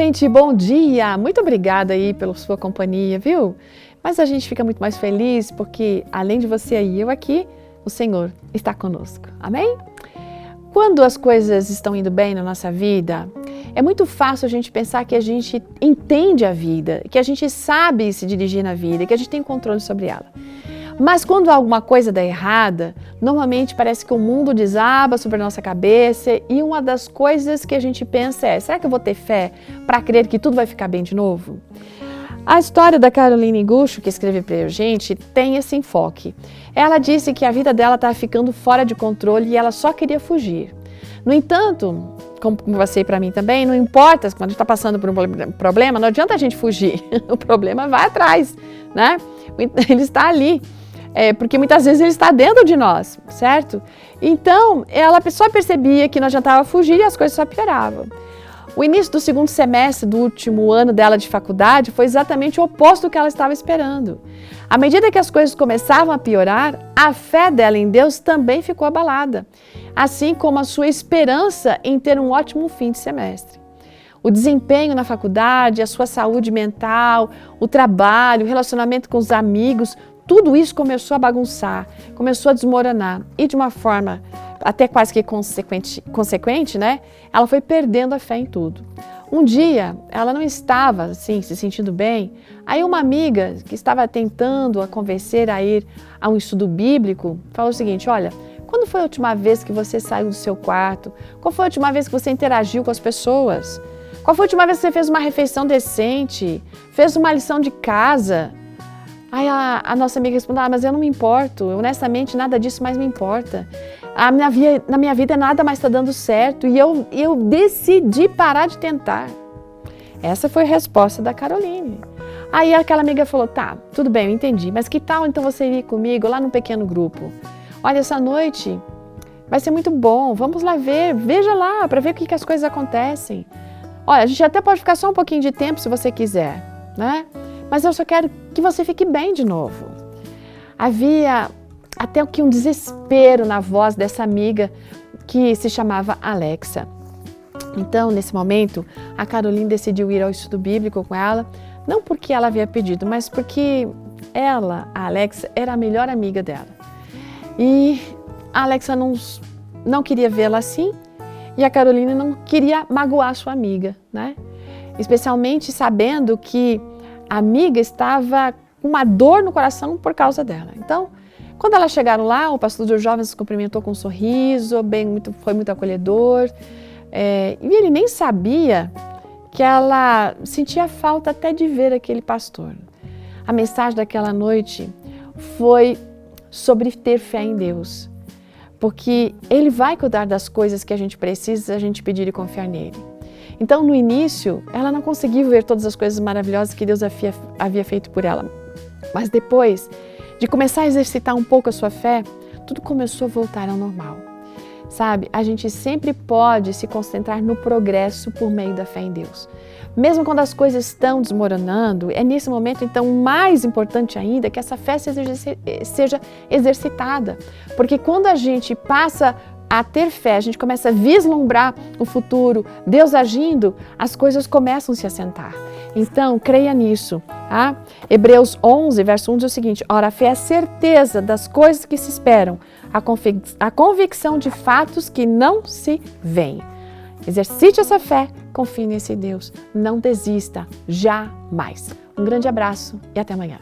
gente, bom dia! Muito obrigada aí pela sua companhia, viu? Mas a gente fica muito mais feliz porque, além de você aí, eu aqui, o Senhor está conosco. Amém? Quando as coisas estão indo bem na nossa vida, é muito fácil a gente pensar que a gente entende a vida, que a gente sabe se dirigir na vida, que a gente tem controle sobre ela. Mas quando alguma coisa dá errada, normalmente parece que o mundo desaba sobre a nossa cabeça e uma das coisas que a gente pensa é: será que eu vou ter fé para crer que tudo vai ficar bem de novo? A história da Caroline Gucho, que escreve para a gente, tem esse enfoque. Ela disse que a vida dela estava ficando fora de controle e ela só queria fugir. No entanto, como você e para mim também, não importa quando a gente está passando por um problema, não adianta a gente fugir. O problema vai atrás, né? Ele está ali. Porque muitas vezes ele está dentro de nós, certo? Então, ela só percebia que não adiantava fugir e as coisas só pioravam. O início do segundo semestre do último ano dela de faculdade foi exatamente o oposto do que ela estava esperando. À medida que as coisas começavam a piorar, a fé dela em Deus também ficou abalada, assim como a sua esperança em ter um ótimo fim de semestre. O desempenho na faculdade, a sua saúde mental, o trabalho, o relacionamento com os amigos, tudo isso começou a bagunçar, começou a desmoronar e de uma forma até quase que consequente, né? Ela foi perdendo a fé em tudo. Um dia, ela não estava assim, se sentindo bem, aí uma amiga que estava tentando a convencer a ir a um estudo bíblico, falou o seguinte: olha, quando foi a última vez que você saiu do seu quarto? Qual foi a última vez que você interagiu com as pessoas? Qual foi a última vez que você fez uma refeição decente? Fez uma lição de casa? Aí a nossa amiga respondeu: mas eu não me importo, honestamente nada disso mais me importa. Na minha vida nada mais está dando certo e eu decidi parar de tentar. Essa foi a resposta da Caroline. Aí aquela amiga falou: tá, tudo bem, eu entendi, mas que tal então você ir comigo lá num pequeno grupo? Olha, essa noite vai ser muito bom, vamos lá ver, veja lá para ver o que as coisas acontecem. Olha, a gente até pode ficar só um pouquinho de tempo se você quiser, né? Mas eu só quero que você fique bem de novo. Havia até que um desespero na voz dessa amiga que se chamava Alexa. Então, nesse momento, a Caroline decidiu ir ao estudo bíblico com ela, não porque ela havia pedido, mas porque ela, a Alexa, era a melhor amiga dela. E a Alexa não queria vê-la assim e a Caroline não queria magoar sua amiga, né? Especialmente sabendo que a amiga estava com uma dor no coração por causa dela. Então, quando elas chegaram lá, o pastor dos jovens se cumprimentou com um sorriso, foi muito acolhedor. E ele nem sabia que ela sentia falta até de ver aquele pastor. A mensagem daquela noite foi sobre ter fé em Deus, porque Ele vai cuidar das coisas que a gente precisa se a gente pedir e confiar nele. Então, no início, ela não conseguiu ver todas as coisas maravilhosas que Deus havia feito por ela. Mas depois de começar a exercitar um pouco a sua fé, tudo começou a voltar ao normal. Sabe, a gente sempre pode se concentrar no progresso por meio da fé em Deus. Mesmo quando as coisas estão desmoronando, é nesse momento, então, mais importante ainda que essa fé seja exercitada. Porque quando a gente passa a ter fé, a gente começa a vislumbrar o futuro, Deus agindo, as coisas começam a se assentar. Então, creia nisso. Tá? Hebreus 11, verso 1 diz o seguinte: ora, a fé é a certeza das coisas que se esperam, a convicção de fatos que não se veem. Exercite essa fé, confie nesse Deus, não desista, jamais. Um grande abraço e até amanhã.